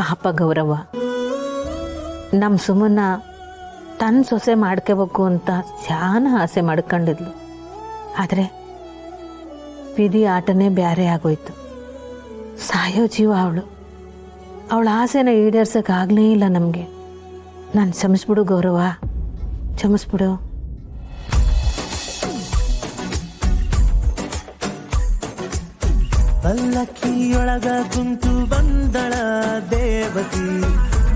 ಪಾಪ ಗೌರವ ನಮ್ಮ ಸುಮನ್ನ ತನ್ನ ಸೊಸೆ ಮಾಡ್ಕೋಬೇಕು ಅಂತ ಶಾನ ಆಸೆ ಮಾಡ್ಕೊಂಡಿದ್ಲು. ಆದರೆ ವಿಧಿ ಆಟನೇ ಬ್ಯಾರೆ ಆಗೋಯ್ತು. ಸಾಯೋ ಜೀವ ಅವಳ ಆಸೆನ ಈಡೇರ್ಸೋಕ್ಕಾಗಲೇ ಇಲ್ಲ ನಮಗೆ. ನಾನು ಕ್ಷಮಿಸ್ಬಿಡು ಗೌರವ, ಕ್ಷಮಿಸ್ಬಿಡು. ಪಲ್ಲಕ್ಕಿಯೊಳಗ ಕುಂತು ಬಂದಳ ದೇವತಿ,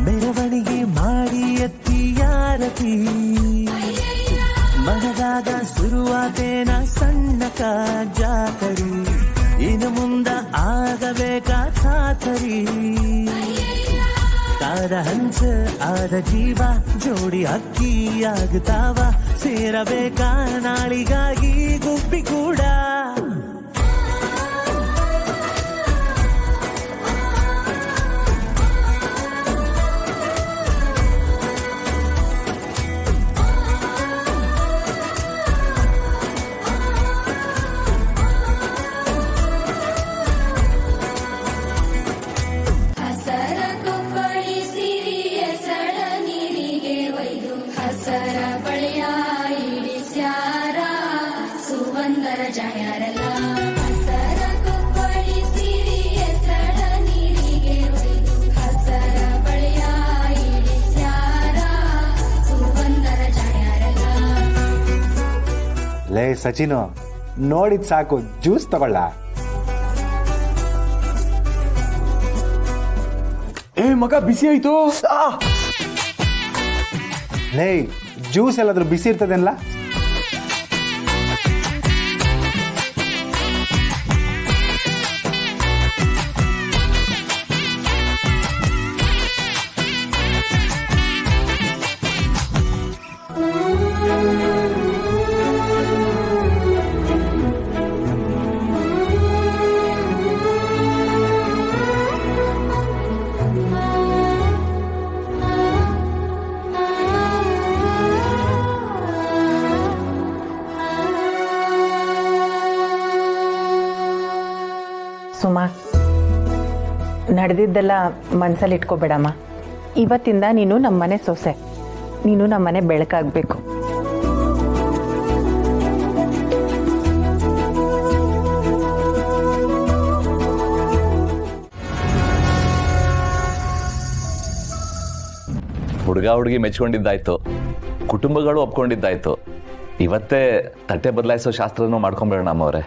ಮೆರವಣಿಗೆ ಮಾಡಿ ಎತ್ತಿಯಾರತಿ. ಮನದಾಗ ಶುರುವಾತೇನ ಸಣ್ಣಕ ಜಾತರಿ, ಇನ್ನು ಮುಂದ ಆಗಬೇಕಾ ಖಾತರಿ. ತಾರ ಹಂಚ ಆದ ಜೀವ ಜೋಡಿ ಅಕ್ಕಿಯಾಗುತ್ತಾವ, ಸೇರಬೇಕಾ ನಾಳಿಗಾಗಿ ಗುಬ್ಬಿ ಕೂಡ. ಲೇ ಸಚಿನು, ನೋಡಿದ್ ಸಾಕು, ಜ್ಯೂಸ್ ತಗೊಳ್ಳ. ಏ ಮಗ, ಬಿಸಿ ಆಯ್ತು. ಲೇ, ಜ್ಯೂಸ್ ಎಲ್ಲಾದ್ರೂ ಬಿಸಿ ಇರ್ತದೆಲ್ಲ. ಸುಮಾ, ನಡೆದಿದ್ದೆಲ್ಲ ಮನಸ್ಸಲ್ಲಿ ಇಟ್ಕೋಬೇಡಮ್ಮ. ಇವತ್ತಿಂದ ನೀನು ನಮ್ಮನೆ ಸೊಸೆ, ನೀನು ನಮ್ಮನೆ ಬೆಳಕಾಗಬೇಕು. ಹುಡುಗ ಹುಡುಗಿ ಮೆಚ್ಕೊಂಡಿದ್ದಾಯ್ತು, ಕುಟುಂಬಗಳು ಒಪ್ಕೊಂಡಿದ್ದಾಯ್ತು. ಇವತ್ತೇ ತಟ್ಟೆ ಬದಲಾಯಿಸೋ ಶಾಸ್ತ್ರನೂ ಮಾಡ್ಕೊಂಬೇಡ ನಮ್ಮವ್ರೆ.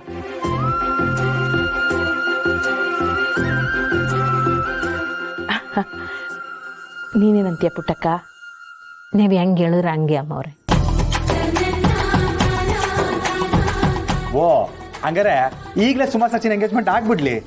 ನೀನೇನಂತೀಯ ಪುಟ್ಟಕ್ಕ? ನೀವು ಹೆಂಗೆ ಹೇಳಿದ್ರೆ ಹಂಗೆ ಅಮ್ಮವ್ರೆ. ಓ, ಹಂಗಾರೆ ಈಗಲೇ ಸುಮಾ ಸಚಿನ್ ಎಂಗೇಜ್ಮೆಂಟ್ ಆಗ್ಬಿಡ್ಲಿ.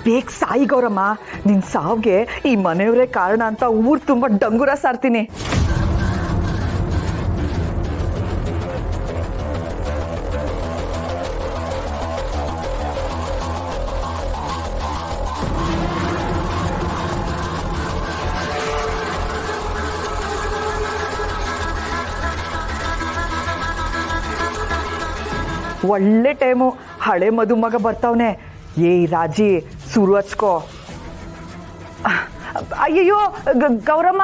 ಬೇಗ ಸಾಯಿ ಗೌರಮ್ಮ, ನಿನ್ ಸಾವ್ಗೆ ಈ ಮನೆಯವರೇ ಕಾರಣ ಅಂತ ಊರ್ ತುಂಬಾ ಡಂಗುರ ಸಾರ್ತೀನಿ. ಒಳ್ಳೆ ಟೈಮು, ಹಳೆ ಮದುಮಗ ಬರ್ತಾವನೆ. ಏ ರಾಜಿ, ಸುರು ಹಚ್ಕೋ. ಅಯ್ಯಯ್ಯೋ ಗೌರಮ್ಮ,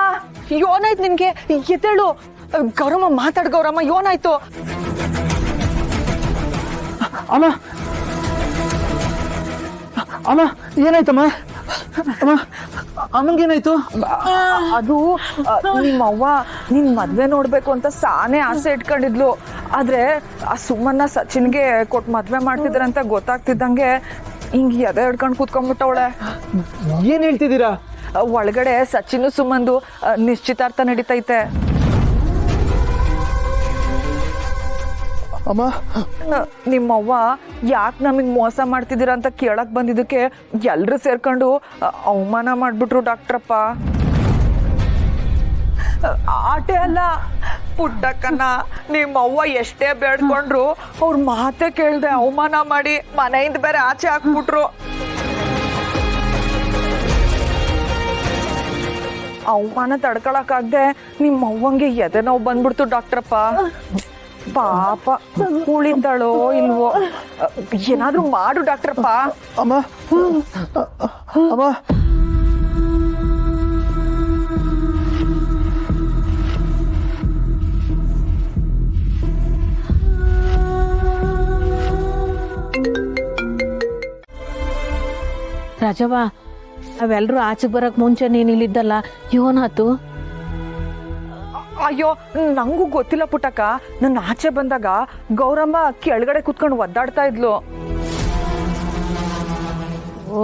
ಯೋನಾಯ್ತು ನಿನ್ಗೆ? ಎದ್ದೇಳು ಗೌರಮ್ಮ, ಮಾತಾಡ್ ಗೌರಮ್ಮ, ಯೋನಾಯ್ತು? ಅಮ್ಮ ಅಮ್ಮ, ಏನಾಯ್ತಮ್ಮ? ಅಮ್ಮ, ಅಮ್ಮಂಗೇನಾಯ್ತು? ಅದು ನಿಮ್ಮವ್ವ ನಿನ್ ಮದ್ವೆ ನೋಡ್ಬೇಕು ಅಂತ ಸಾನೆ ಆಸೆ ಇಟ್ಕೊಂಡಿದ್ಲು. ಆದ್ರೆ ಆ ಸುಮ್ಮನ್ನ ಸಚಿನ್ಗೆ ಕೊಟ್ಟು ಮದ್ವೆ ಮಾಡ್ತಿದ್ರಂತ ಗೊತ್ತಾಗ್ತಿದ್ದಂಗೆ ಹಿಂಗ್ ಎದೆ ಹಿಡ್ಕೊಂಡು ಕೂತ್ಕೊಂಡ್ಬಿಟ್ಟವಳೆ. ಏನ್ ಹೇಳ್ತಿದ್ದೀರಾ? ಒಳಗಡೆ ಸಚಿನ್ ಸುಮ್ಮಂದು ನಿಶ್ಚಿತಾರ್ಥ ನಡೀತೈತೆ. ಅಮ್ಮ, ನಿಮ್ಮವ್ವ ಯಾಕೆ ನಮಗ್ ಮೋಸ ಮಾಡ್ತಿದ್ದೀರಾ ಅಂತ ಕೇಳಕ್ ಬಂದಿದ್ದಕ್ಕೆ ಎಲ್ರು ಸೇರ್ಕೊಂಡು ಅವಮಾನ ಮಾಡ್ಬಿಟ್ರು ಡಾಕ್ಟ್ರಪ್ಪ. ಆಟೆ ಅಲ್ಲ ಪುಟ್ಟಕ್ಕನ, ನಿಮ್ಮವ್ವ ಎಷ್ಟೇ ಬೇಡ್ಕೊಂಡ್ರು ಅವ್ರ ಮಾತೆ ಕೇಳ್ದೆ ಅವಮಾನ ಮಾಡಿ ಮನೆಯಿಂದ ಬೇರೆ ಆಚೆ ಹಾಕ್ಬಿಟ್ರು. ಅವಮಾನ ತಡ್ಕೊಳಕ್ಕಾಗ್ದೆ ನಿಮ್ಮ ಅವ್ವಂಗೆ ಎದೆ ನೋವು ಬಂದ್ಬಿಡ್ತು ಡಾಕ್ಟ್ರಪ್ಪ. ಪಾಪ ಉಳಿತಾಳೋ ಇಲ್ವೋ, ಏನಾದ್ರೂ ಮಾಡು ಡಾಕ್ಟ್ರಪ್ಪ. ಅಮ್ಮ ಅಮ್ಮ ರಾಜವ್ವ, ಅವೆಲ್ಲರೂ ಆಚೆಗೆ ಬರಕ್ ಮುಂಚೆ ನೀನ್ ಇಲ್ಲಿದ್ದಲ್ಲ, ಇವನಾತು? ಅಯ್ಯೋ ನಂಗೂ ಗೊತ್ತಿಲ್ಲ ಪುಟ್ಟಕ್ಕ. ನನ್ನ ಆಚೆ ಬಂದಾಗ ಗೌರಮ್ಮ ಕೆಳಗಡೆ ಕುತ್ಕೊಂಡು ಒದ್ದಾಡ್ತಾ ಇದ್ಲು. ಓ,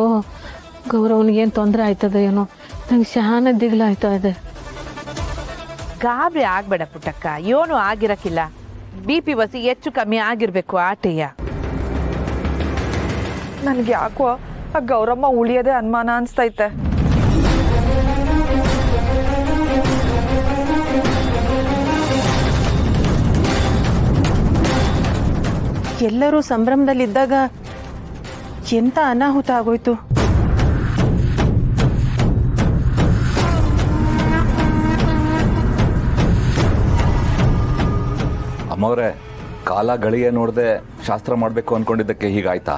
ಗೌರವನಿಗೇನು ತೊಂದರೆ ಆಯ್ತದ ಏನೋ, ನಂಗೆ ಶಾನ ದಿಗ್ಲಾಯ್ತಾ ಇದೆ. ಗಾಬರಿ ಆಗ್ಬೇಡ ಪುಟ್ಟಕ್ಕ, ಏನು ಆಗಿರಕ್ಕಿಲ್ಲ. BP ವಸಿ ಹೆಚ್ಚು ಕಮ್ಮಿ ಆಗಿರ್ಬೇಕು ಆಟೆಯ. ನನ್ಗೆ ಯಾಕೋ ಆ ಗೌರಮ್ಮ ಉಳಿಯೋದೇ ಅನುಮಾನ ಅನ್ಸ್ತೈತೆ. ಎಲ್ಲರೂ ಸಂಭ್ರಮದಲ್ಲಿದ್ದಾಗ ಎಂತ ಅನಾಹುತ ಆಗೋಯ್ತು. ಅಮ್ಮವ್ರೆ, ಕಾಲ ಗಳಿಗೆ ನೋಡದೆ ಶಾಸ್ತ್ರ ಮಾಡಬೇಕು ಅನ್ಕೊಂಡಿದ್ದಕ್ಕೆ ಹೀಗಾಯ್ತಾ?